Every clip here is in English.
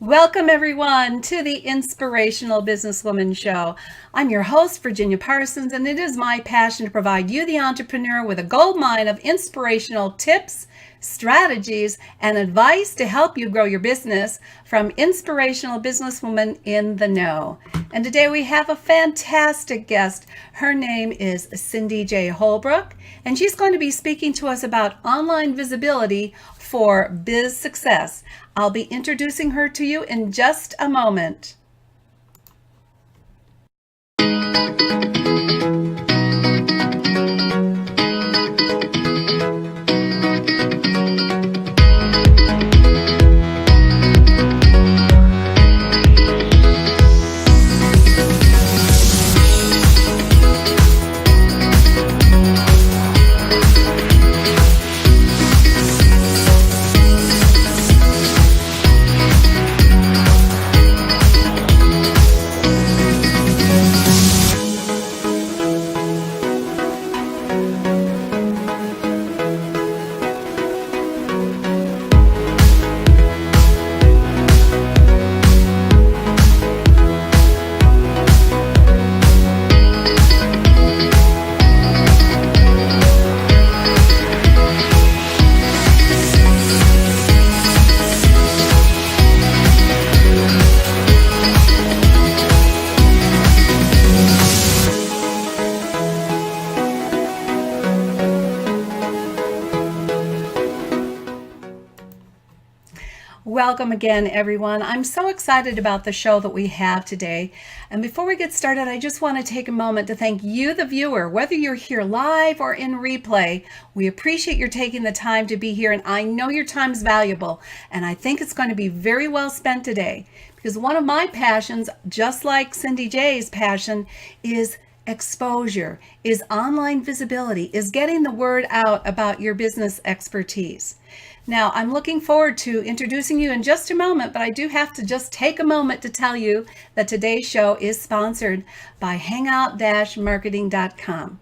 Welcome, everyone, to the Inspirational Businesswoman Show. I'm your host, Virginia Parsons, and it is my passion to provide you, the entrepreneur, with a gold mine of inspirational tips, strategies, and advice to help you grow your business from inspirational businesswoman in the know. And today we have a fantastic guest. Her name is CindyJ Holbrook, and she's going to be speaking to us about online visibility for biz success. I'll be introducing her to you in just a moment. Welcome again, everyone. I'm so excited about the show that we have today. And before we get started, I just want to take a moment to thank you, the viewer, whether you're here live or in replay. We appreciate your taking the time to be here, and I know your time's valuable, and I think it's going to be very well spent today, because one of my passions, just like Cindy J's passion, is exposure, is online visibility, is getting the word out about your business expertise. Now, I'm looking forward to introducing you in just a moment, but I do have to just take a moment to tell you that today's show is sponsored by hangout-marketing.com.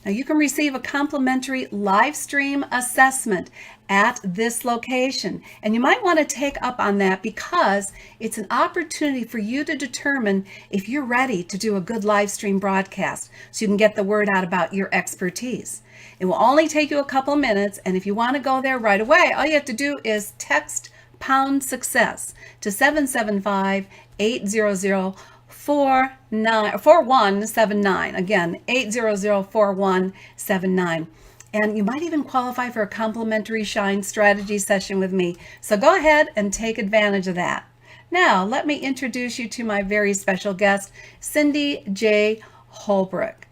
Now, you can receive a complimentary live stream assessment at this location, and you might want to take up on that because it's an opportunity for you to determine if you're ready to do a good live stream broadcast so you can get the word out about your expertise. It will only take you a couple minutes, and if you want to go there right away, all you have to do is text pound success to 775-800-4179. Again, 800-4179. And you might even qualify for a complimentary Shine strategy session with me. So go ahead and take advantage of that. Now, let me introduce you to my very special guest, CindyJ Holbrook.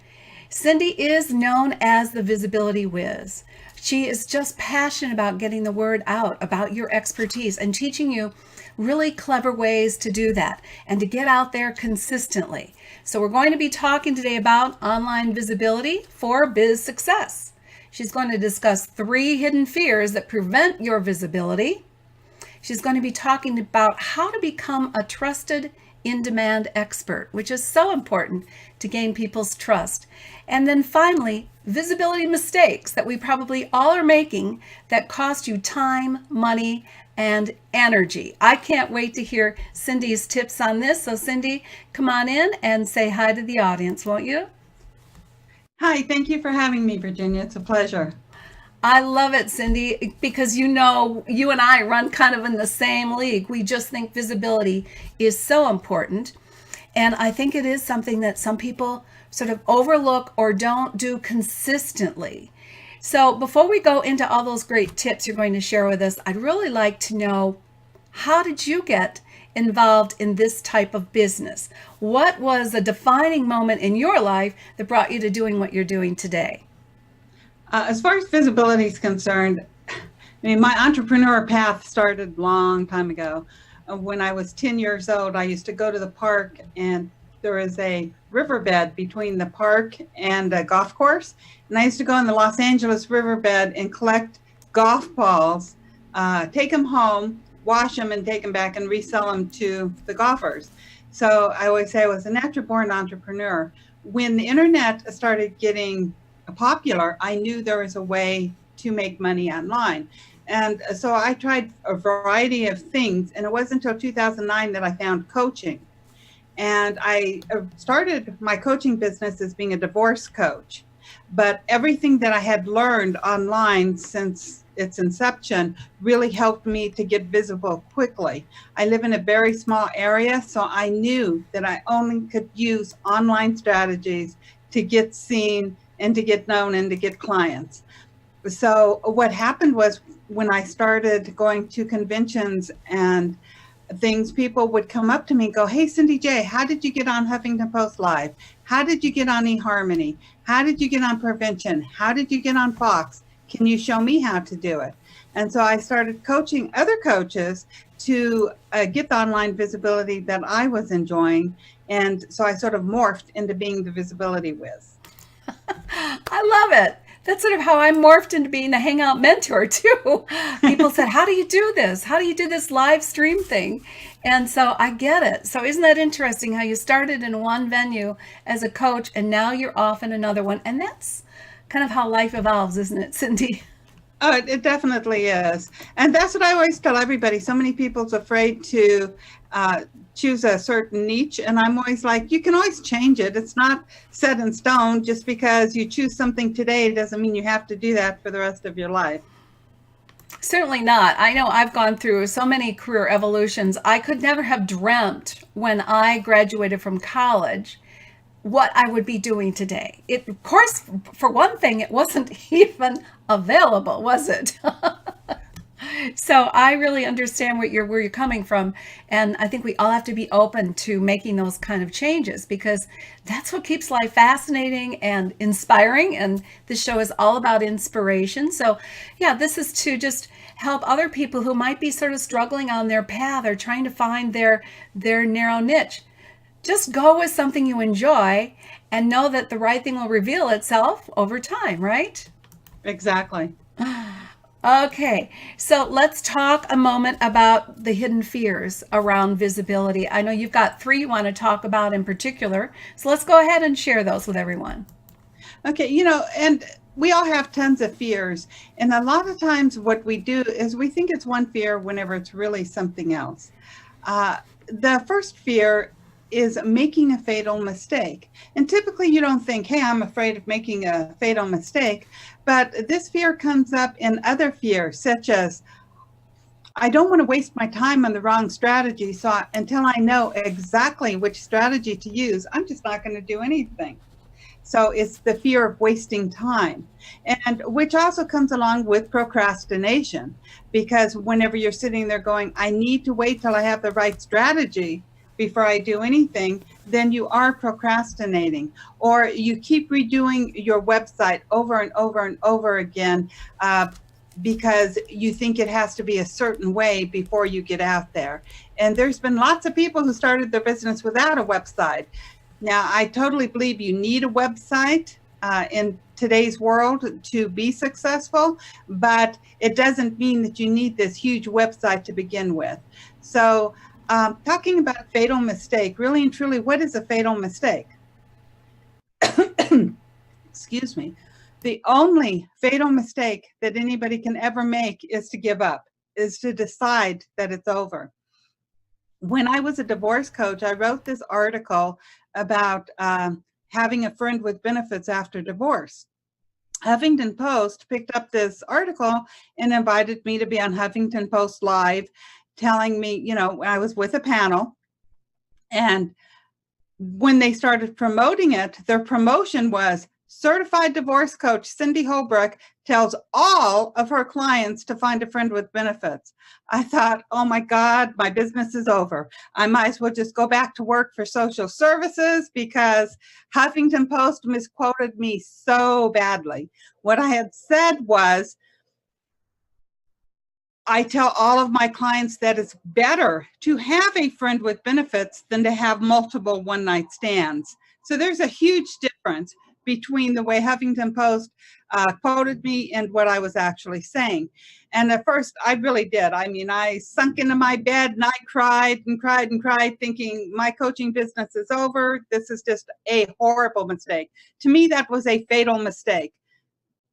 Cindy is known as the Visibility Wiz. She is just passionate about getting the word out about your expertise and teaching you really clever ways to do that and to get out there consistently. So we're going to be talking today about online visibility for biz success. She's going to discuss 3 hidden fears that prevent your visibility. She's going to be talking about how to become a trusted in-demand expert, which is so important to gain people's trust. And then finally, visibility mistakes that we probably all are making that cost you time, money, and energy. I can't wait to hear Cindy's tips on this. So Cindy, come on in and say hi to the audience, won't you? Hi, thank you for having me, Virginia. It's a pleasure. I love it, Cindy, because you know, you and I run kind of in the same league. We just think visibility is so important. And I think it is something that some people sort of overlook or don't do consistently. So before we go into all those great tips you're going to share with us, I'd really like to know, how did you get involved in this type of business? What was a defining moment in your life that brought you to doing what you're doing today? As far as visibility is concerned, I mean, my entrepreneur path started a long time ago. When I was 10 years old, I used to go to the park, and there was a riverbed between the park and a golf course. And I used to go in the Los Angeles riverbed and collect golf balls, take them home, wash them, and take them back and resell them to the golfers. So I always say I was a natural born entrepreneur. When the internet started getting popular, I knew there was a way to make money online. And so I tried a variety of things, and it wasn't until 2009 that I found coaching. And I started my coaching business as being a divorce coach. But everything that I had learned online since its inception really helped me to get visible quickly. I live in a very small area, so I knew that I only could use online strategies to get seen and to get known and to get clients. So what happened was, when I started going to conventions and things, people would come up to me and go, "Hey, CindyJ, how did you get on Huffington Post Live? How did you get on eHarmony? How did you get on Prevention? How did you get on Fox? Can you show me how to do it?" And so I started coaching other coaches to get the online visibility that I was enjoying. And so I sort of morphed into being the Visibility Wiz. I love it. That's sort of how I morphed into being a Hangout mentor too. People said, "How do you do this? How do you do this live stream thing?" And so I get it. So isn't that interesting how you started in one venue as a coach and now you're off in another one? And that's kind of how life evolves, isn't it, Cindy? Oh, it definitely is. And that's what I always tell everybody. So many people's afraid to choose a certain niche. And I'm always like, you can always change it. It's not set in stone. Just because you choose something today doesn't mean you have to do that for the rest of your life. Certainly not. I know I've gone through so many career evolutions. I could never have dreamt when I graduated from college what I would be doing today. It, of course, for one thing, it wasn't even available, was it? So I really understand where you're coming from, and I think we all have to be open to making those kind of changes because that's what keeps life fascinating and inspiring. And this show is all about inspiration. So, yeah, this is to just help other people who might be sort of struggling on their path or trying to find their narrow niche. Just go with something you enjoy and know that the right thing will reveal itself over time, right? Exactly. Okay, so let's talk a moment about the hidden fears around visibility. I know you've got three you want to talk about in particular, so let's go ahead and share those with everyone. Okay, and we all have tons of fears. And a lot of times what we do is we think it's one fear whenever it's really something else. Uh, the first fear is making a fatal mistake. And typically you don't think, hey, I'm afraid of making a fatal mistake. But this fear comes up in other fears, such as, I don't want to waste my time on the wrong strategy. So until I know exactly which strategy to use, I'm just not going to do anything. So it's the fear of wasting time, and which also comes along with procrastination, because whenever you're sitting there going, I need to wait till I have the right strategy before I do anything, then you are procrastinating, or you keep redoing your website over and over and over again because you think it has to be a certain way before you get out there. And there's been lots of people who started their business without a website. Now, I totally believe you need a website in today's world to be successful, but it doesn't mean that you need this huge website to begin with. So talking about fatal mistake, really and truly, what is a fatal mistake? Excuse me. The only fatal mistake that anybody can ever make is to give up, is to decide that it's over. When I was a divorce coach, I wrote this article about having a friend with benefits after divorce. Huffington Post picked up this article and invited me to be on Huffington Post Live, telling me, I was with a panel. And when they started promoting it, their promotion was certified divorce coach CindyJ Holbrook tells all of her clients to find a friend with benefits. I thought, oh my God, my business is over. I might as well just go back to work for social services because Huffington Post misquoted me so badly. What I had said was, I tell all of my clients that it's better to have a friend with benefits than to have multiple one-night stands. So there's a huge difference between the way Huffington Post quoted me and what I was actually saying. And at first, I really did. I mean, I sunk into my bed and I cried and cried and cried, thinking my coaching business is over. This is just a horrible mistake. To me, that was a fatal mistake.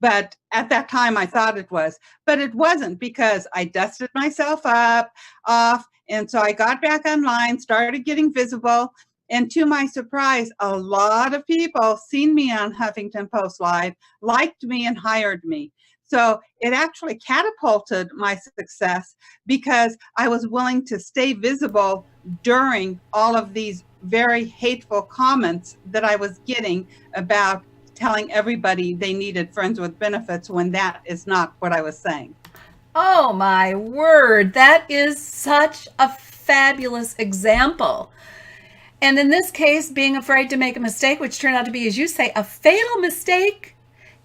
But at that time, I thought it was. But it wasn't, because I dusted myself off. And so I got back online, started getting visible. And to my surprise, a lot of people seen me on Huffington Post Live, liked me, and hired me. So it actually catapulted my success, because I was willing to stay visible during all of these very hateful comments that I was getting about telling everybody they needed friends with benefits, when that is not what I was saying. Oh my word, that is such a fabulous example. And in this case, being afraid to make a mistake, which turned out to be, as you say, a fatal mistake,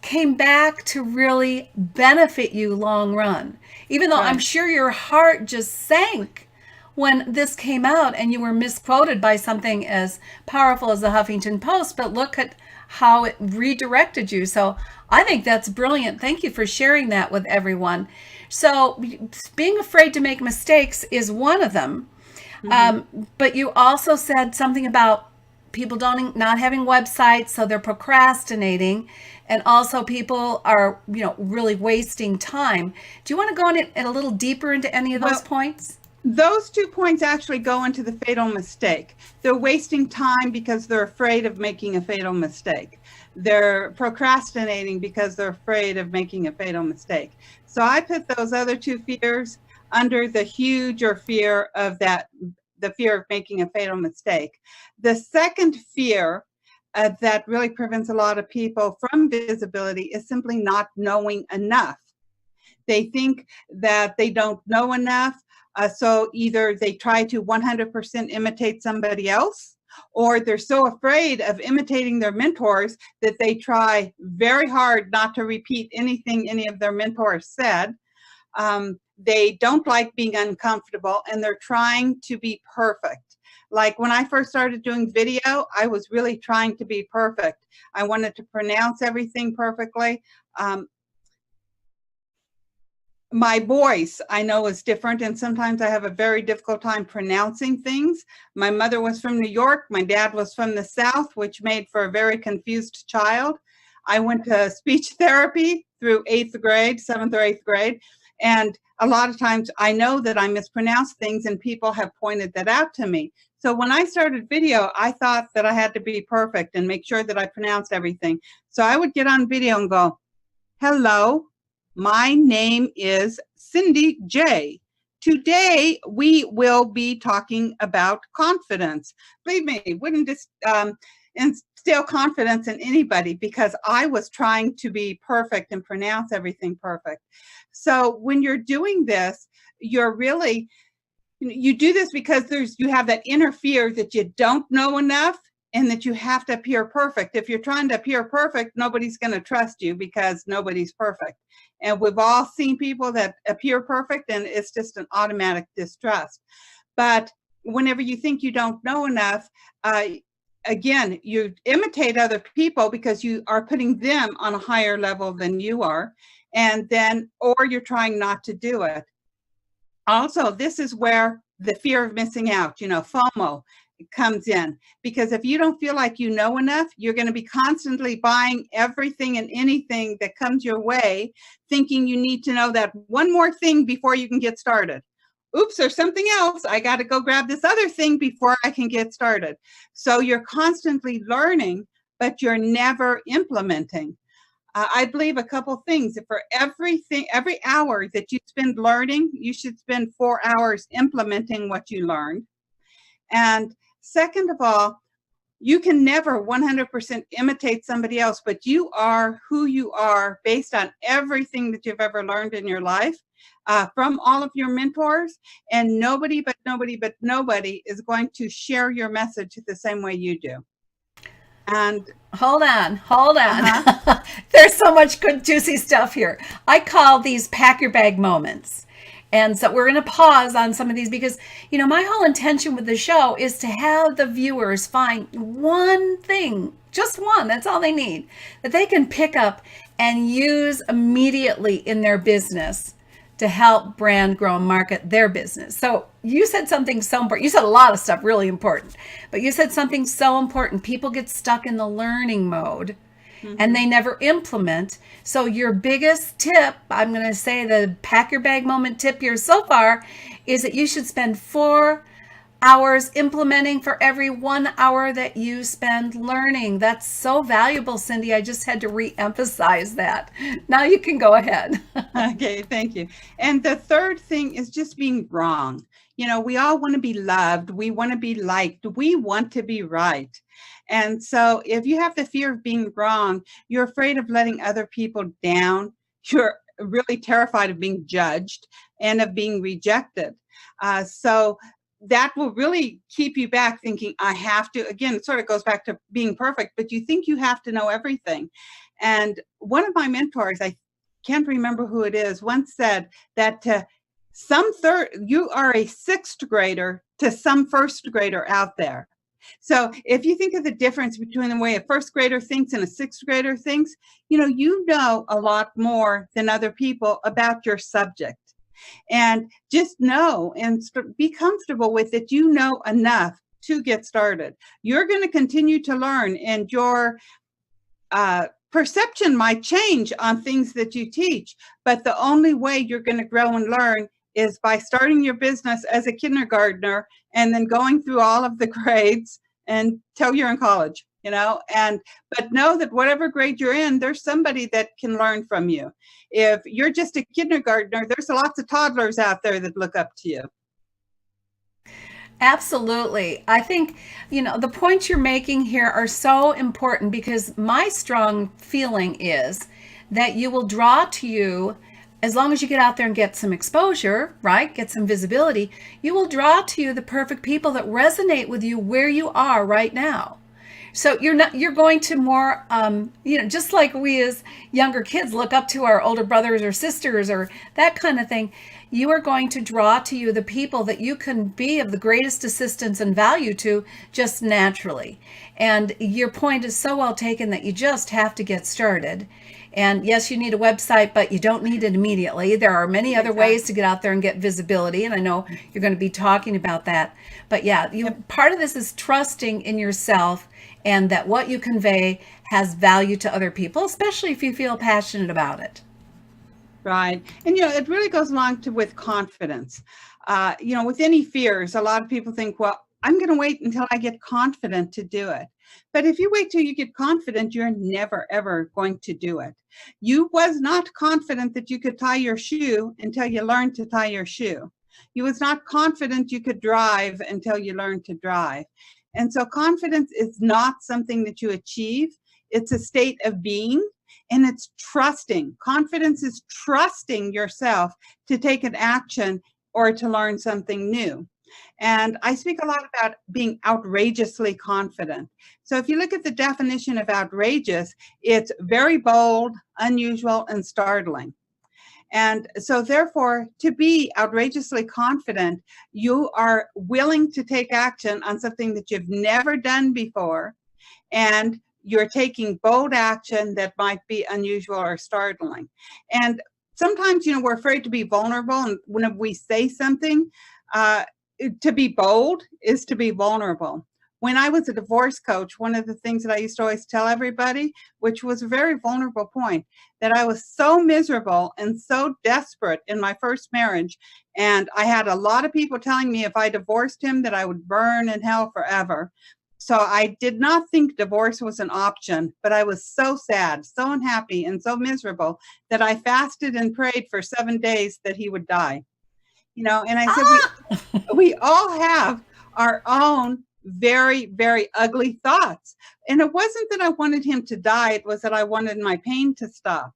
came back to really benefit you long run. Even though I'm Right. sure your heart just sank when this came out and you were misquoted by something as powerful as the Huffington Post, but look at how it redirected you. So I think that's brilliant. Thank you for sharing that with everyone. So being afraid to make mistakes is one of them. Mm-hmm. But you also said something about people don't not having websites, so they're procrastinating, and also people are really wasting time. Do you want to go in a little deeper into any of those Well, points? those 2 points actually go into the fatal mistake. They're wasting time because they're afraid of making a fatal mistake. They're procrastinating because they're afraid of making a fatal mistake. So I put those other 2 fears under the huger fear of the fear of making a fatal mistake. The second fear that really prevents a lot of people from visibility is simply not knowing enough. They think that they don't know enough. So either they try to 100% imitate somebody else, or they're so afraid of imitating their mentors that they try very hard not to repeat anything any of their mentors said. They don't like being uncomfortable, and they're trying to be perfect. Like when I first started doing video, I was really trying to be perfect. I wanted to pronounce everything perfectly. My voice, I know, is different, and sometimes I have a very difficult time pronouncing things. My mother was from New York. My dad was from the South, which made for a very confused child. I went to speech therapy through 8th grade, 7th or 8th grade. And a lot of times I know that I mispronounce things, and people have pointed that out to me. So when I started video, I thought that I had to be perfect and make sure that I pronounced everything. So I would get on video and go, "Hello, my name is CindyJ. Today we will be talking about confidence." Believe me, wouldn't just instill confidence in anybody, because I was trying to be perfect and pronounce everything perfect. So when you're doing this, you're really, you do this because you have that inner fear that you don't know enough, and that you have to appear perfect. If you're trying to appear perfect, nobody's going to trust you, because nobody's perfect. And we've all seen people that appear perfect, and it's just an automatic distrust. But whenever you think you don't know enough, again, you imitate other people because you are putting them on a higher level than you are. And then, or you're trying not to do it. Also, this is where the fear of missing out, FOMO, comes in, because if you don't feel like you know enough, you're going to be constantly buying everything and anything that comes your way, thinking you need to know that one more thing before you can get started. Oops, there's something else. I got to go grab this other thing before I can get started. So you're constantly learning, but you're never implementing. I believe a couple things. For every hour that you spend learning, you should spend 4 hours implementing what you learned. And second of all, you can never 100% imitate somebody else, but you are who you are based on everything that you've ever learned in your life, from all of your mentors. And nobody is going to share your message the same way you do. And Hold on. uh-huh. There's so much good, juicy stuff here. I call these pack your bag moments. And so we're going to pause on some of these because, my whole intention with the show is to have the viewers find one thing, just one, that's all they need, that they can pick up and use immediately in their business to help brand grow and market their business. So you said something so important. You said a lot of stuff really important, but you said something so important. People get stuck in the learning mode and they never implement. So your biggest tip, I'm going to say the pack your bag moment tip here so far, is that you should spend 4 hours implementing for every 1 hour that you spend learning. That's so valuable, Cindy. I just had to re-emphasize that. Now you can go ahead. Okay, thank you. And the third thing is just being wrong. We all want to be loved. We want to be liked. We want to be right. And so if you have the fear of being wrong, you're afraid of letting other people down. You're really terrified of being judged and of being rejected. So that will really keep you back thinking, I have to, again, it sort of goes back to being perfect, but you think you have to know everything. And one of my mentors, I can't remember who it is, once said that you are a sixth grader to some first grader out there. So if you think of the difference between the way a first grader thinks and a sixth grader thinks, you know a lot more than other people about your subject. And just know and be comfortable with it. You know enough to get started. You're going to continue to learn, and your perception might change on things that you teach. But the only way you're going to grow and learn is by starting your business as a kindergartner and then going through all of the grades until you're in college. But know that whatever grade you're in, there's somebody that can learn from you. If you're just a kindergartner, there's lots of toddlers out there that look up to you. Absolutely. I think, the points you're making here are so important, because my strong feeling is that you will draw to you, as long as you get out there and get some exposure, right? Get some visibility, you will draw to you the perfect people that resonate with you where you are right now. So you're going to more, just like we as younger kids look up to our older brothers or sisters or that kind of thing, you are going to draw to you the people that you can be of the greatest assistance and value to just naturally. And your point is so well taken that you just have to get started. And yes, you need a website, but you don't need it immediately. There are many other ways to get out there and get visibility. And I know you're going to be talking about that. But yeah, part of this is trusting in yourself and that what you convey has value to other people, especially if you feel passionate about it. Right. And, it really goes along with confidence. With any fears, a lot of people think, well, I'm going to wait until I get confident to do it. But if you wait till you get confident, you're never, ever going to do it. You was not confident that you could tie your shoe until you learned to tie your shoe. You was not confident you could drive until you learned to drive. And so confidence is not something that you achieve. It's a state of being, and it's trusting. Confidence is trusting yourself to take an action or to learn something new. And I speak a lot about being outrageously confident. So if you look at the definition of outrageous, it's very bold, unusual, and startling. And so therefore, to be outrageously confident, you are willing to take action on something that you've never done before, and you're taking bold action that might be unusual or startling. And sometimes, we're afraid to be vulnerable. And when we say something, to be bold is to be vulnerable. When I was a divorce coach, one of the things that I used to always tell everybody, which was a very vulnerable point, that I was so miserable and so desperate in my first marriage. And I had a lot of people telling me if I divorced him that I would burn in hell forever. So I did not think divorce was an option, but I was so sad, so unhappy, and so miserable that I fasted and prayed for 7 days that he would die. And I said, we all have our own very, very ugly thoughts. And it wasn't that I wanted him to die. It was that I wanted my pain to stop.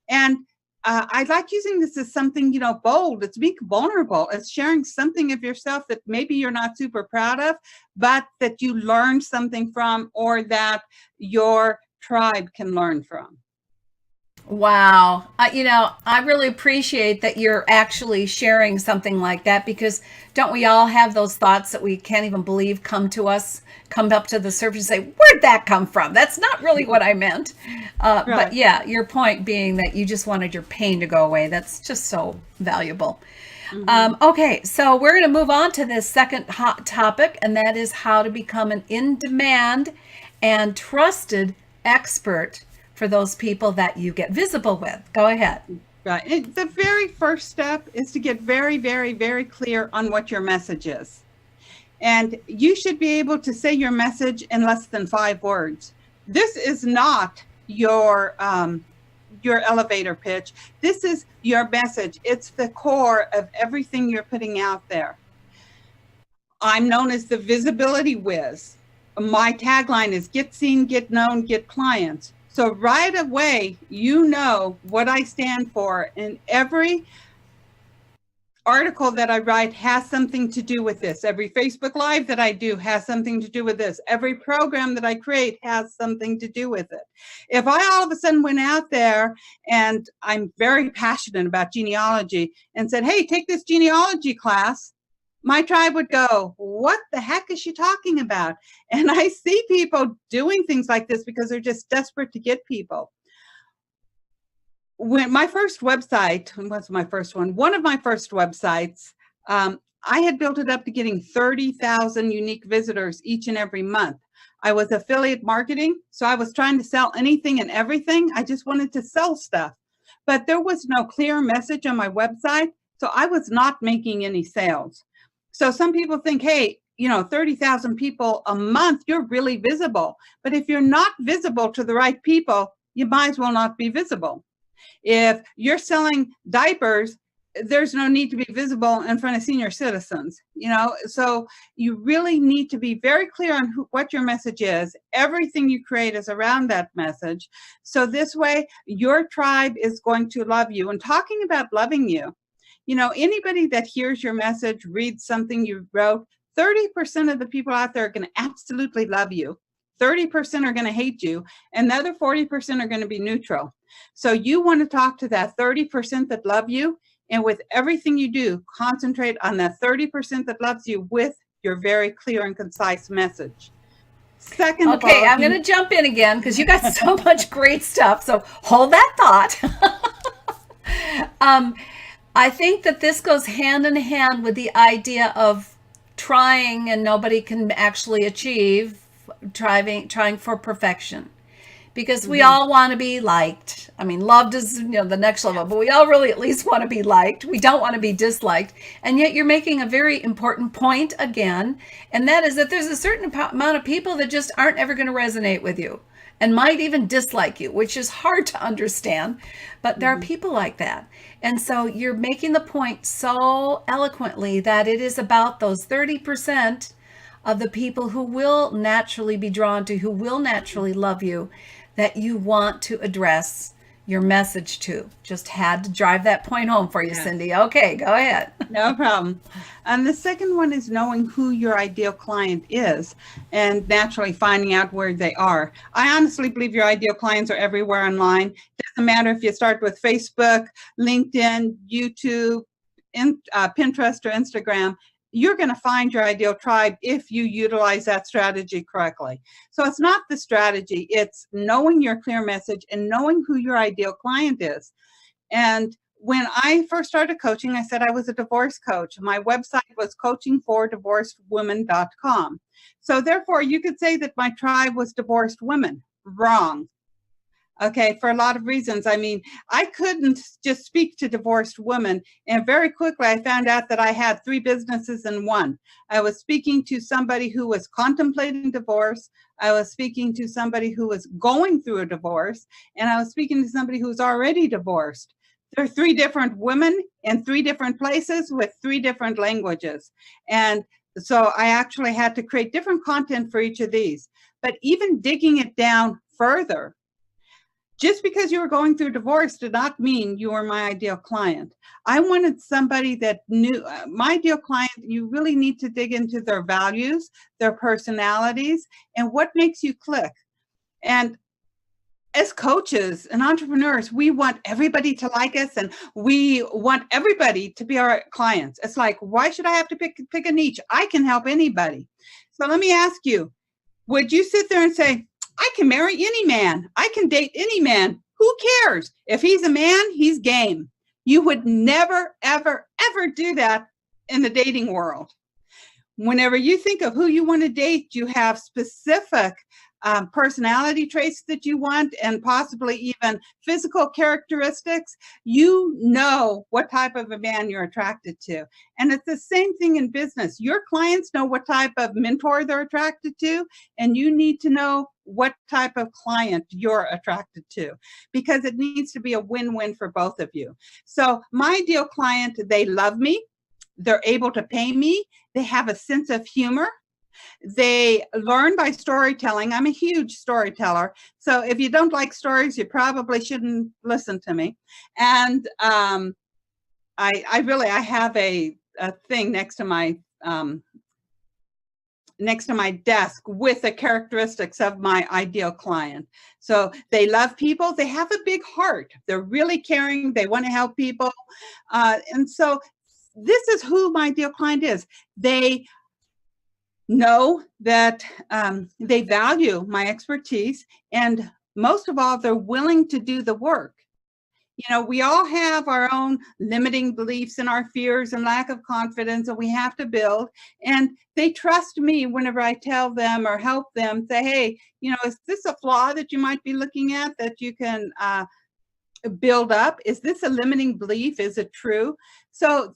And I like using this as something, bold. It's being vulnerable. It's sharing something of yourself that maybe you're not super proud of, but that you learned something from, or that your tribe can learn from. Wow. I really appreciate that you're actually sharing something like that, because don't we all have those thoughts that we can't even believe come up to the surface and say, where'd that come from? That's not really what I meant. Right. But yeah, your point being that you just wanted your pain to go away. That's just so valuable. Mm-hmm. Okay, so we're going to move on to this second hot topic, and that is how to become an in-demand and trusted expert for those people that you get visible with. Go ahead. Right. And the very first step is to get very, very, very clear on what your message is. And you should be able to say your message in less than 5 words. This is not your elevator pitch. This is your message. It's the core of everything you're putting out there. I'm known as the Visibility Wiz. My tagline is get seen, get known, get clients. So right away, you know what I stand for, and every article that I write has something to do with this. Every Facebook Live that I do has something to do with this. Every program that I create has something to do with it. If I all of a sudden went out there, and I'm very passionate about genealogy, and said, hey, take this genealogy class, my tribe would go, what the heck is she talking about? And I see people doing things like this because they're just desperate to get people. When my first website, what's my first one? One of my first websites, I had built it up to getting 30,000 unique visitors each and every month. I was affiliate marketing, so I was trying to sell anything and everything. I just wanted to sell stuff. But there was no clear message on my website, so I was not making any sales. So some people think, hey, 30,000 people a month, you're really visible. But if you're not visible to the right people, you might as well not be visible. If you're selling diapers, there's no need to be visible in front of senior citizens, so you really need to be very clear on what your message is. Everything you create is around that message. So this way, your tribe is going to love you. And talking about loving you, anybody that hears your message, reads something you wrote, 30% of the people out there are going to absolutely love you. 30% are going to hate you, and the other 40% are going to be neutral. So you want to talk to that 30% that love you, and with everything you do, concentrate on that 30% that loves you with your very clear and concise message. Second of all, I'm going to jump in again because you got so much great stuff. So hold that thought. I think that this goes hand in hand with the idea of trying and nobody can actually achieve, trying for perfection. Because we all want to be liked. I mean, loved is, the next level, but we all really at least want to be liked. We don't want to be disliked. And yet you're making a very important point again, and that is that there's a certain amount of people that just aren't ever going to resonate with you and might even dislike you, which is hard to understand, but there are people like that. And so you're making the point so eloquently that it is about those 30% of the people who will naturally be drawn to, who will naturally love you, that you want to address your message to. Just had to drive that point home for you, yes. Cindy. Okay, go ahead. No problem. And the second one is knowing who your ideal client is and naturally finding out where they are. I honestly believe your ideal clients are everywhere online. It doesn't matter if you start with Facebook, LinkedIn, YouTube, Pinterest, or Instagram. You're going to find your ideal tribe if you utilize that strategy correctly. So it's not the strategy, it's knowing your clear message and knowing who your ideal client is. And when I first started coaching, I said I was a divorce coach. My website was coachingfordivorcedwomen.com. So therefore, you could say that my tribe was divorced women. Wrong. Okay, for a lot of reasons. I mean, I couldn't just speak to divorced women. And very quickly, I found out that I had 3 businesses in one. I was speaking to somebody who was contemplating divorce. I was speaking to somebody who was going through a divorce. And I was speaking to somebody who was already divorced. There are 3 different women in 3 different places with 3 different languages. And so I actually had to create different content for each of these. But even digging it down further, just because you were going through divorce did not mean you were my ideal client. I wanted somebody that knew my ideal client. You really need to dig into their values, their personalities, and what makes you click. And as coaches and entrepreneurs, we want everybody to like us and we want everybody to be our clients. It's like, why should I have to pick a niche? I can help anybody. So let me ask you, would you sit there and say, I can marry any man. I can date any man. Who cares? If he's a man, he's game. You would never, ever, ever do that in the dating world. Whenever you think of who you want to date, you have specific personality traits that you want, and possibly even physical characteristics, you know what type of a man you're attracted to. And it's the same thing in business. Your clients know what type of mentor they're attracted to, and you need to know what type of client you're attracted to, because it needs to be a win-win for both of you. So my ideal client, they love me, they're able to pay me, they have a sense of humor, they learn by storytelling. I'm a huge storyteller. So if you don't like stories, you probably shouldn't listen to me. And I have a thing next to my desk with the characteristics of my ideal client. So they love people. They have a big heart. They're really caring. They want to help people. And so this is who my ideal client is. They know that they value my expertise, and most of all, they're willing to do the work. You know, we all have our own limiting beliefs and our fears and lack of confidence, and we have to build. And they trust me whenever I tell them or help them say, hey, you know, is this a flaw that you might be looking at that you can build up? Is this a limiting belief? Is it true? So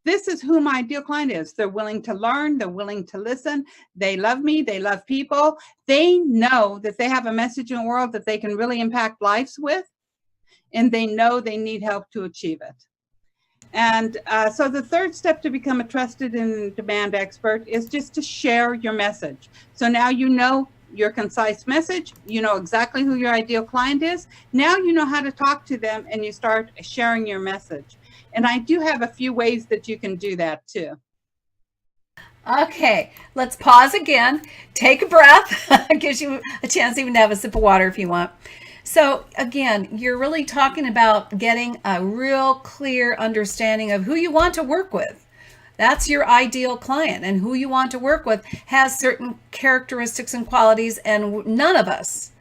this is who my ideal client is. They're willing to learn. They're willing to listen. They love me. They love people. They know that they have a message in the world that they can really impact lives with, and they know they need help to achieve it. And so the third step to become a trusted and demand expert is just to share your message. So now you know your concise message. You know exactly who your ideal client is. Now you know how to talk to them, and you start sharing your message. And I do have a few ways that you can do that too. Okay, let's pause again. Take a breath. It gives you a chance to even have a sip of water if you want. So again, you're really talking about getting a real clear understanding of who you want to work with. That's your ideal client, and who you want to work with has certain characteristics and qualities, and none of us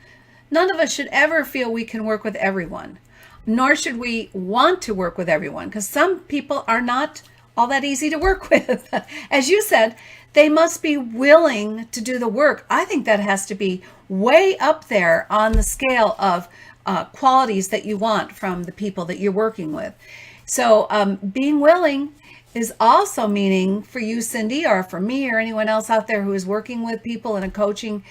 should ever feel we can work with everyone, nor should we want to work with everyone, because some people are not all that easy to work with. As you said, they must be willing to do the work. I think that has to be way up there on the scale of qualities that you want from the people that you're working with. So being willing is also meaning for you, Cindy, or for me, or anyone else out there who is working with people in a coaching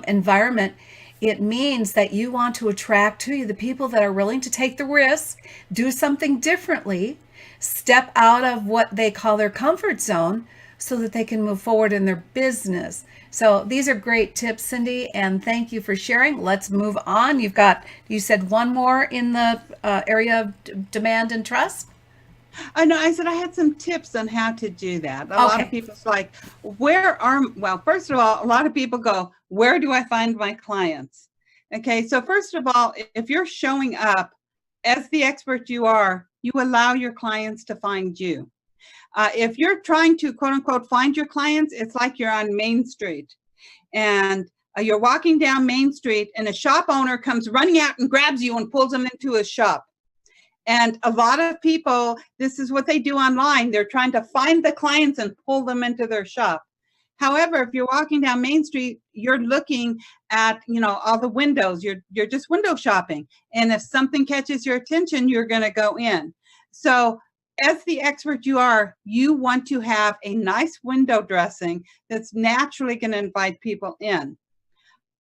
environment, it means that you want to attract to you the people that are willing to take the risk, do something differently, step out of what they call their comfort zone so that they can move forward in their business. So these are great tips, Cindy, and thank you for sharing. Let's move on. You said one more in the area of demand and trust? I know. I said I had some tips on how to do that. A lot of people's like, first of all, a lot of people go, where do I find my clients? Okay, so first of all, if you're showing up as the expert you are, you allow your clients to find you. If you're trying to, quote unquote, find your clients, it's like you're on Main Street and you're walking down Main Street and a shop owner comes running out and grabs you and pulls them into his shop. And a lot of people, this is what they do online. They're trying to find the clients and pull them into their shop. However, if you're walking down Main Street, you're looking at, all the windows. You're just window shopping. And if something catches your attention, you're going to go in. So as the expert you are, you want to have a nice window dressing that's naturally going to invite people in.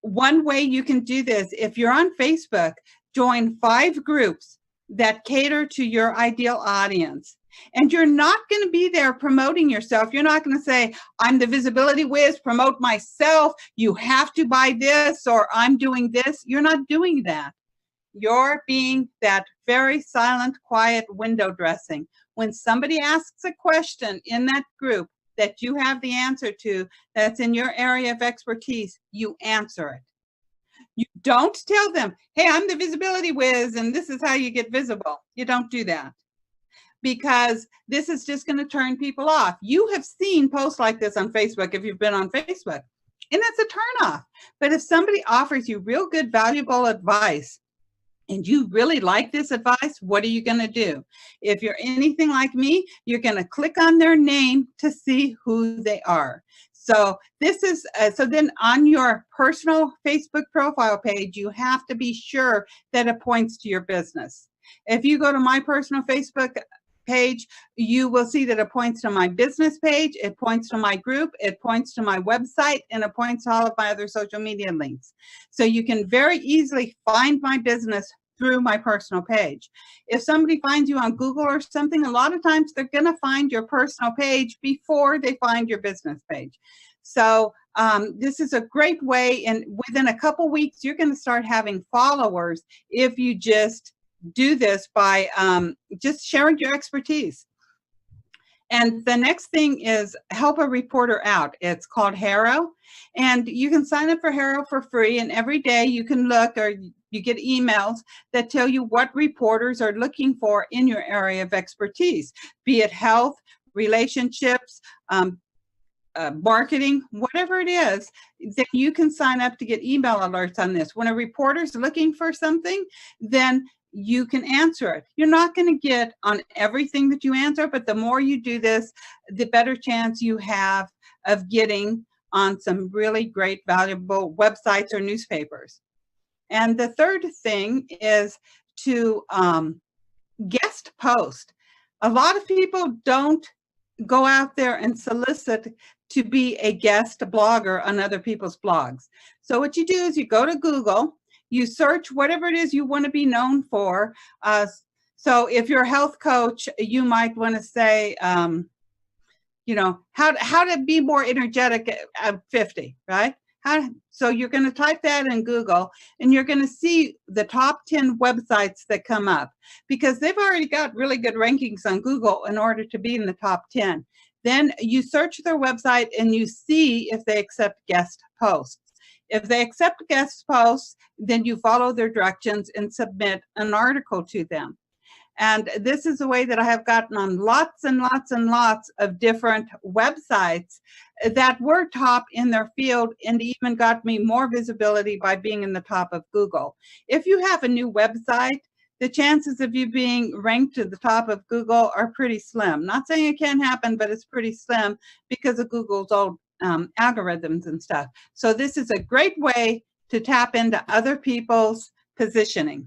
One way you can do this, if you're on Facebook, join 5 groups that cater to your ideal audience. And you're not going to be there promoting yourself. You're not going to say, I'm the Visibility Wiz, promote myself. You have to buy this, or I'm doing this. You're not doing that. You're being that very silent, quiet window dressing. When somebody asks a question in that group that you have the answer to, that's in your area of expertise, you answer it. You don't tell them, hey, I'm the Visibility Wiz, and this is how you get visible. You don't do that, because this is just going to turn people off. You have seen posts like this on Facebook if you've been on Facebook, and that's a turnoff. But if somebody offers you real good, valuable advice, and you really like this advice, what are you going to do? If you're anything like me, you're going to click on their name to see who they are. So this is, so then on your personal Facebook profile page, you have to be sure that it points to your business. If you go to my personal Facebook page, you will see that it points to my business page, it points to my group, it points to my website, and it points to all of my other social media links. So you can very easily find my business through my personal page. If somebody finds you on Google or something, a lot of times they're going to find your personal page before they find your business page. So this is a great way, and within a couple weeks, you're going to start having followers if you just do this by just sharing your expertise. And the next thing is help a reporter out. It's called HARO, and you can sign up for HARO for free, and every day you can look, or you get emails that tell you what reporters are looking for in your area of expertise, be it health, relationships, marketing, whatever it is, then you can sign up to get email alerts on this. When a reporter's looking for something, then you can answer it. You're not going to get on everything that you answer, but the more you do this, the better chance you have of getting on some really great, valuable websites or newspapers. And the third thing is to guest post. A lot of people don't go out there and solicit to be a guest blogger on other people's blogs. So what you do is you go to Google, you search whatever it is you want to be known for. So if you're a health coach, you might want to say, you know, how to be more energetic at 50, right? So you're going to type that in Google, and you're going to see the top 10 websites that come up, because they've already got really good rankings on Google in order to be in the top 10. Then you search their website and you see if they accept guest posts. If they accept guest posts, then you follow their directions and submit an article to them. And this is a way that I have gotten on lots and lots and lots of different websites that were top in their field, and even got me more visibility by being in the top of Google. If you have a new website, the chances of you being ranked to the top of Google are pretty slim. Not saying it can't happen, but it's pretty slim because of Google's old algorithms and stuff. So this is a great way to tap into other people's positioning.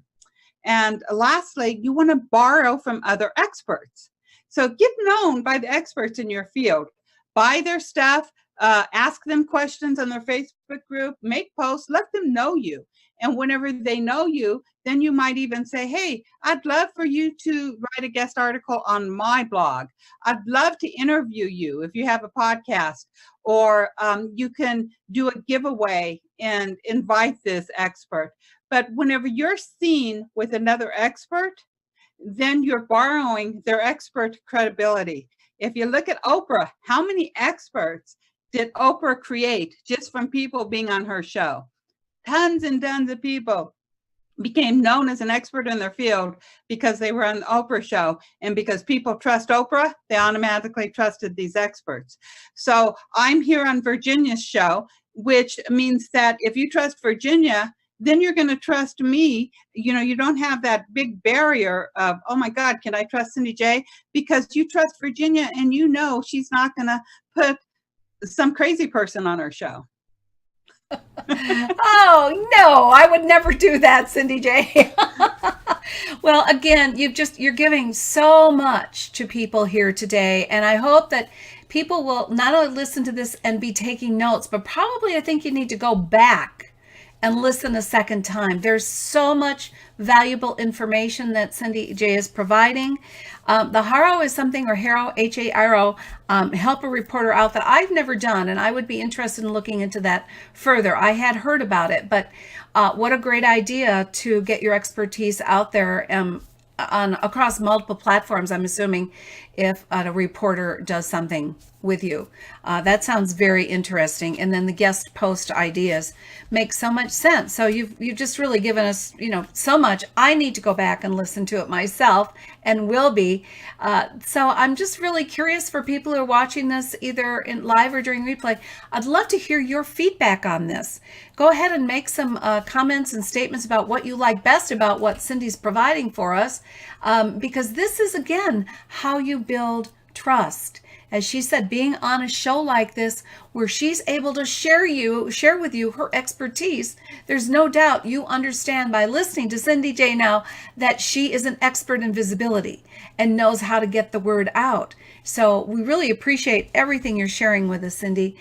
And lastly, you want to borrow from other experts. So get known by the experts in your field. Buy their stuff, ask them questions on their Facebook group, make posts, let them know you. And whenever they know you, then you might even say, hey, I'd love for you to write a guest article on my blog. I'd love to interview you if you have a podcast, or you can do a giveaway and invite this expert. But whenever you're seen with another expert, then you're borrowing their expert credibility. If you look at Oprah, how many experts did Oprah create just from people being on her show? Tons and tons of people became known as an expert in their field because they were on the Oprah show. And because people trust Oprah, they automatically trusted these experts. So I'm here on Virginia's show, which means that if you trust Virginia, then you're going to trust me. You know, you don't have that big barrier of, oh my God, can I trust CindyJ? Because you trust Virginia, and you know she's not going to put some crazy person on her show. Oh no, I would never do that, CindyJ. Well, again, you're giving so much to people here today, and I hope that people will not only listen to this and be taking notes, but probably I think you need to go back and listen a second time. There's so much valuable information that CindyJ is providing. The HARO is something, or HARO, HARO, help a reporter out, that I've never done, and I would be interested in looking into that further. I had heard about it, but what a great idea to get your expertise out there across multiple platforms, I'm assuming, if a reporter does something with you. That sounds very interesting. And then the guest post ideas make so much sense. So you've just really given us, so much. I need to go back and listen to it myself, and will be. So I'm just really curious, for people who are watching this either in live or during replay, I'd love to hear your feedback on this. Go ahead and make some comments and statements about what you like best about what Cindy's providing for us, because this is, again, how you build trust. as she said, being on a show like this where she's able to share with you her expertise. There's no doubt you understand by listening to Cindy J now that she is an expert in visibility and knows how to get the word out. So we really appreciate everything you're sharing with us, Cindy.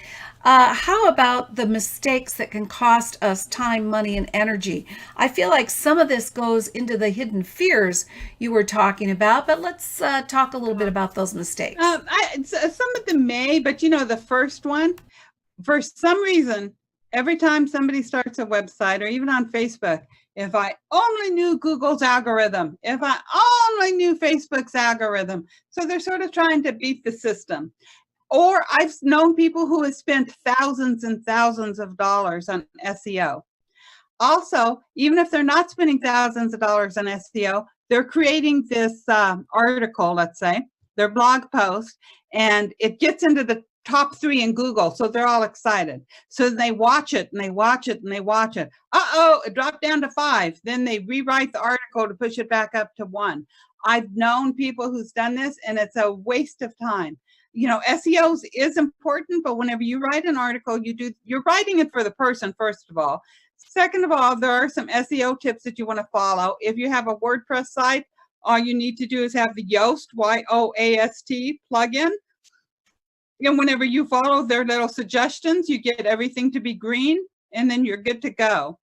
How about the mistakes that can cost us time, money, and energy? I feel like some of this goes into the hidden fears you were talking about, but let's talk a little bit about those mistakes. Some of them may, but the first one, for some reason, every time somebody starts a website or even on Facebook, if I only knew Google's algorithm, if I only knew Facebook's algorithm. So they're sort of trying to beat the system. Or I've known people who have spent thousands and thousands of dollars on SEO. Also, even if they're not spending thousands of dollars on SEO, they're creating this article, let's say, their blog post, and it gets into the top 3 in Google. So they're all excited. So they watch it and they watch it and they watch it. Uh-oh, it dropped down to 5. Then they rewrite the article to push it back up to 1. I've known people who's done this, and it's a waste of time. SEO is important, but whenever you write an article, you're writing it for the person, first of all. Second of all, there are some SEO tips that you want to follow. If you have a WordPress site, all you need to do is have the Yoast, Y-O-A-S-T plugin. And whenever you follow their little suggestions, you get everything to be green, and then you're good to go.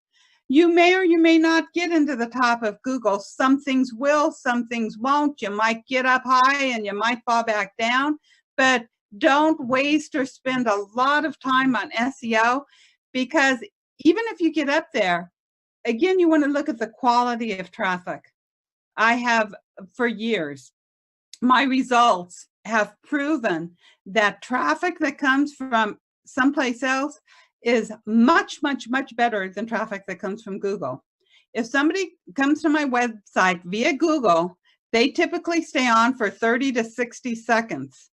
You may or you may not get into the top of Google. Some things will, some things won't. You might get up high and you might fall back down. But don't waste or spend a lot of time on SEO, because even if you get up there, again, you want to look at the quality of traffic. I have for years, my results have proven that traffic that comes from someplace else is much, much, much better than traffic that comes from Google. If somebody comes to my website via Google, they typically stay on for 30 to 60 seconds.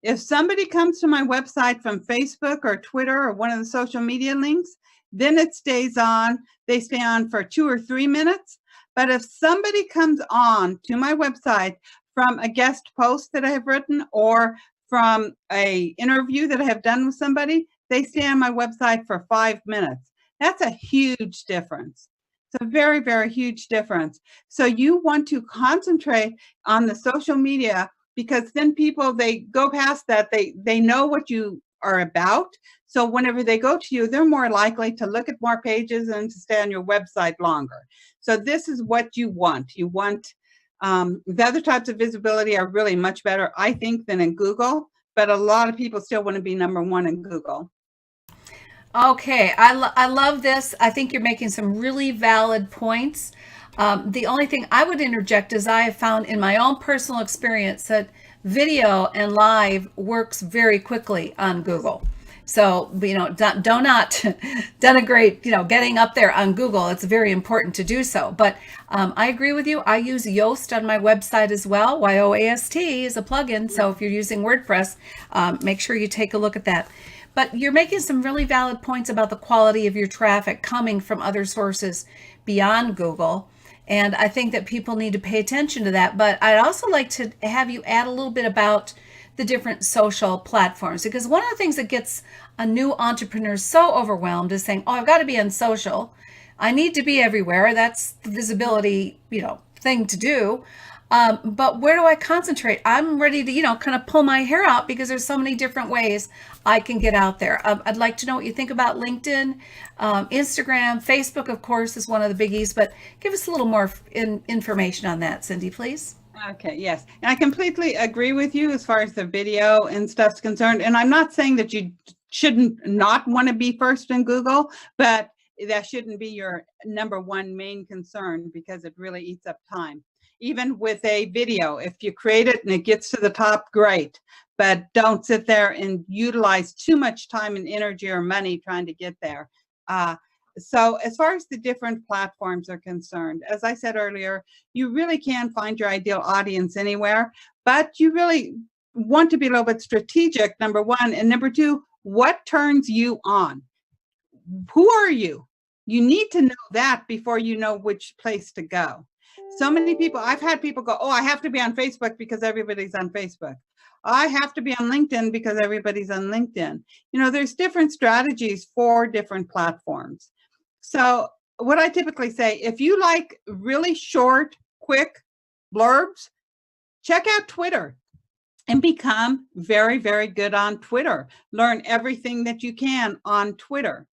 If somebody comes to my website from Facebook or Twitter or one of the social media links, then it stays on. They stay on for 2 or 3 minutes. But if somebody comes on to my website from a guest post that I have written or from an interview that I have done with somebody, they stay on my website for 5 minutes. That's a huge difference. It's a very, very huge difference. So you want to concentrate on the social media, because then people, they go past that, they know what you are about. So whenever they go to you, they're more likely to look at more pages and to stay on your website longer. So this is what you want. You want, the other types of visibility are really much better, I think, than in Google, but a lot of people still want to be number 1 in Google. Okay, I love this. I think you're making some really valid points. The only thing I would interject is I have found in my own personal experience that video and live works very quickly on Google. So, do not denigrate, getting up there on Google. It's very important to do so. But I agree with you. I use Yoast on my website as well. Y-O-A-S-T is a plugin. So if you're using WordPress, make sure you take a look at that. But you're making some really valid points about the quality of your traffic coming from other sources beyond Google. And I think that people need to pay attention to that. But I'd also like to have you add a little bit about the different social platforms, because one of the things that gets a new entrepreneur so overwhelmed is saying, oh, I've got to be on social. I need to be everywhere. That's the visibility, thing to do. But where do I concentrate? I'm ready to, kind of pull my hair out because there's so many different ways I can get out there. I'd like to know what you think about LinkedIn, Instagram, Facebook, of course, is one of the biggies, but give us a little more information on that, Cindy, please. Okay, yes. And I completely agree with you as far as the video and stuff's concerned. And I'm not saying that you shouldn't not want to be first in Google, but that shouldn't be your number 1 main concern, because it really eats up time. Even with a video, if you create it and it gets to the top, great. But don't sit there and utilize too much time and energy or money trying to get there. So as far as the different platforms are concerned, as I said earlier, you really can find your ideal audience anywhere, but you really want to be a little bit strategic, number 1. And number 2, what turns you on? Who are you? You need to know that before you know which place to go. So many people, I've had people go, oh, I have to be on Facebook because everybody's on Facebook. I have to be on LinkedIn because everybody's on LinkedIn. There's different strategies for different platforms. So what I typically say, if you like really short, quick blurbs, check out Twitter and become very, very good on Twitter. Learn everything that you can on Twitter.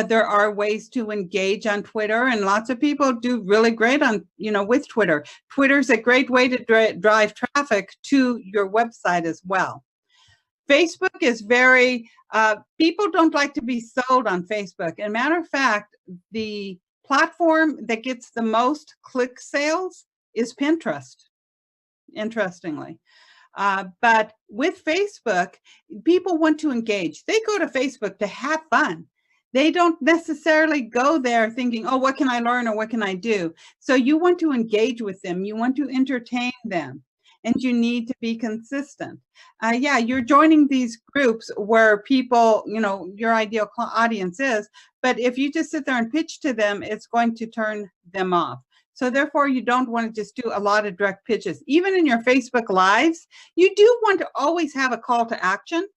There are ways to engage on Twitter, and lots of people do really great on, with Twitter. Twitter's a great way to drive traffic to your website as well. Facebook is people don't like to be sold on Facebook. And matter of fact, the platform that gets the most click sales is Pinterest, interestingly. But with Facebook, people want to engage. They go to Facebook to have fun. They don't necessarily go there thinking, oh, what can I learn or what can I do? So you want to engage with them. You want to entertain them. And you need to be consistent. You're joining these groups where people, your ideal audience is. But if you just sit there and pitch to them, it's going to turn them off. So therefore, you don't want to just do a lot of direct pitches. Even in your Facebook Lives, you do want to always have a call to action,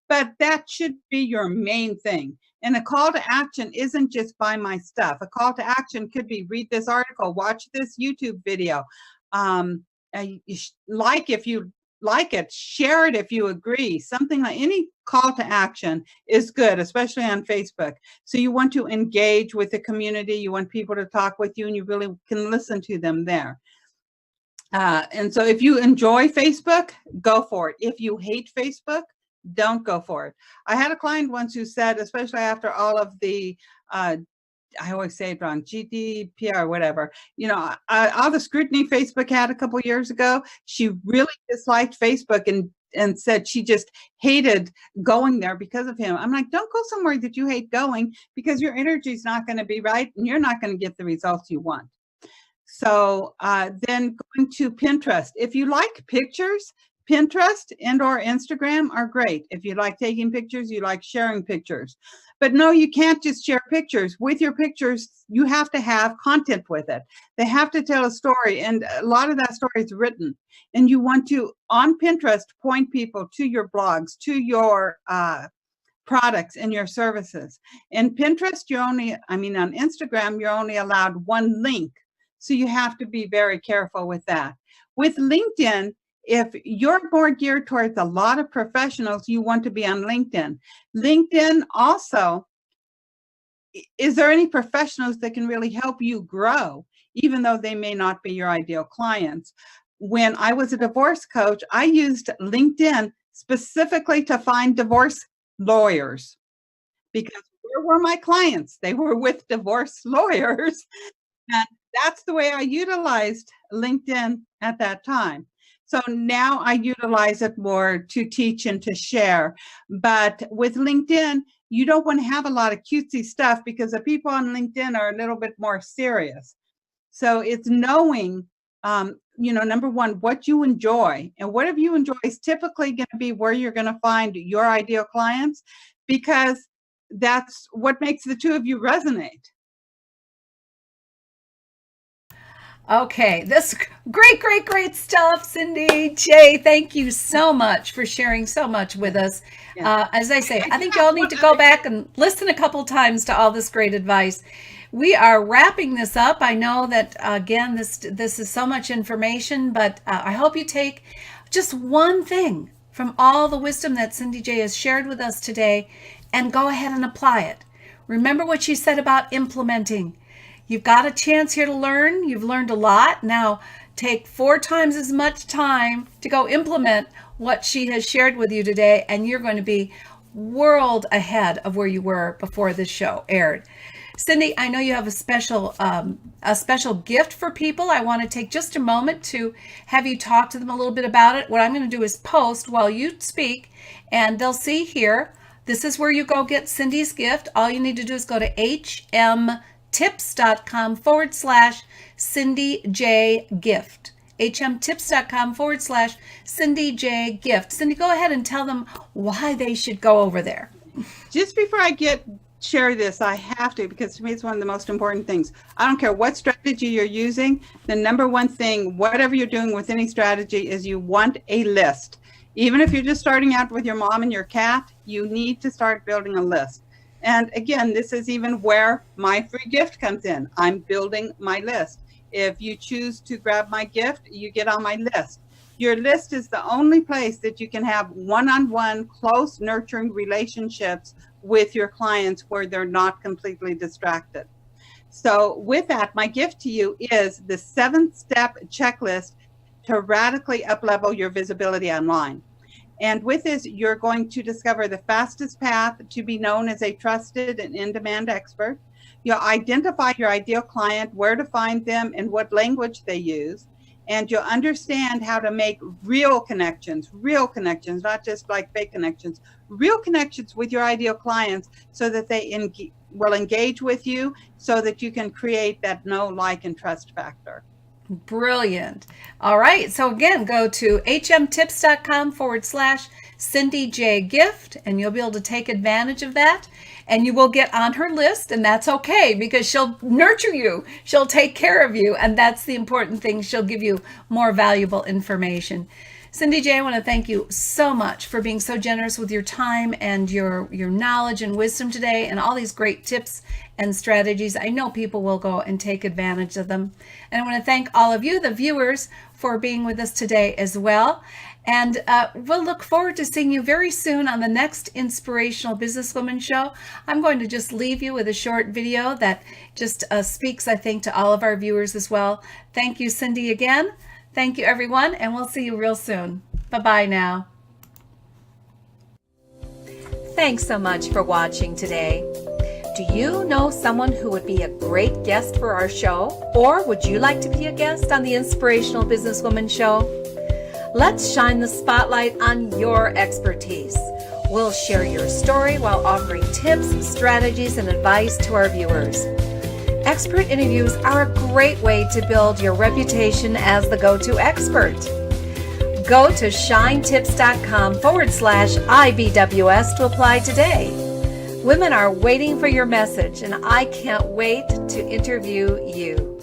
but that should be your main thing. And a call to action isn't just buy my stuff. A call to action could be read this article, watch this YouTube video, like if you like it, share it if you agree. Something like any call to action is good, especially on Facebook. So you want to engage with the community. You want people to talk with you, and you really can listen to them there. And so if you enjoy Facebook, go for it. If you hate Facebook, don't go for it. I had a client once who said, especially after all of the I always say it wrong, GDPR, whatever, all the scrutiny Facebook had a couple years ago, she really disliked Facebook and said she just hated going there because of him. I'm like, don't go somewhere that you hate going, because your energy is not going to be right and you're not going to get the results you want. So then going to Pinterest. If you like pictures, Pinterest and or Instagram are great. If you like taking pictures, you like sharing pictures. But no, you can't just share pictures. With your pictures, you have to have content with it. They have to tell a story, and a lot of that story is written. And you want to, on Pinterest, point people to your blogs, to your products and your services. In Pinterest, on Instagram, you're only allowed one link. So you have to be very careful with that. With LinkedIn, if you're more geared towards a lot of professionals, you want to be on LinkedIn. LinkedIn also, is there any professionals that can really help you grow, even though they may not be your ideal clients? When I was a divorce coach, I used LinkedIn specifically to find divorce lawyers, because where were my clients? They were with divorce lawyers. And that's the way I utilized LinkedIn at that time. So now I utilize it more to teach and to share. But with LinkedIn, you don't want to have a lot of cutesy stuff, because the people on LinkedIn are a little bit more serious. So it's knowing, number one, what you enjoy. And whatever you enjoy is typically going to be where you're going to find your ideal clients, because that's what makes the two of you resonate. Okay, this great stuff, CindyJ. Thank you so much for sharing so much with us. Yeah. As I say, I think y'all need to go back and listen a couple times to all this great advice. We are wrapping this up. I know that, again, this is so much information, but I hope you take just one thing from all the wisdom that CindyJ has shared with us today and go ahead and apply it. Remember what she said about implementing. You've got a chance here to learn. You've learned a lot. Now take 4 times as much time to go implement what she has shared with you today, and you're going to be world ahead of where you were before this show aired. Cindy, I know you have a special gift for people. I want to take just a moment to have you talk to them a little bit about it. What I'm going to do is post while you speak, and they'll see here. This is where you go get Cindy's gift. All you need to do is go to hmtips.com/CindyJ gift. hmtips.com/CindyJ gift. Cindy, go ahead and tell them why they should go over there. Just before I get share this. I have to, because to me it's one of the most important things. I don't care what strategy you're using. The number one thing, whatever you're doing with any strategy, is you want a list. Even if you're just starting out with your mom and your cat, you need to start building a list. And again, this is even where my free gift comes in. I'm building my list. If you choose to grab my gift, you get on my list. Your list is the only place that you can have one-on-one, close, nurturing relationships with your clients where they're not completely distracted. So with that, my gift to you is the 7-step checklist to radically uplevel your visibility online. And with this, you're going to discover the fastest path to be known as a trusted and in-demand expert. You'll identify your ideal client, where to find them, and what language they use. And you'll understand how to make real connections, not just like fake connections, real connections with your ideal clients so that they will engage with you, so that you can create that know, like, and trust factor. Brilliant. All right. So again, go to hmtips.com/CindyJ gift, and you'll be able to take advantage of that. And you will get on her list, and that's okay, because she'll nurture you. She'll take care of you. And that's the important thing. She'll give you more valuable information. CindyJ, I want to thank you so much for being so generous with your time and your knowledge and wisdom today, and all these great tips and strategies. I know people will go and take advantage of them. And I want to thank all of you, the viewers, for being with us today as well. And we'll look forward to seeing you very soon on the next Inspirational Businesswoman Show. I'm going to just leave you with a short video that just speaks, I think, to all of our viewers as well. Thank you, Cindy, again. Thank you, everyone, and we'll see you real soon. Bye-bye now. Thanks so much for watching today. Do you know someone who would be a great guest for our show? Or would you like to be a guest on the Inspirational Businesswoman Show? Let's shine the spotlight on your expertise. We'll share your story while offering tips, strategies, and advice to our viewers. Expert interviews are a great way to build your reputation as the go-to expert. Go to shinetips.com/IBWS to apply today. Women are waiting for your message, and I can't wait to interview you.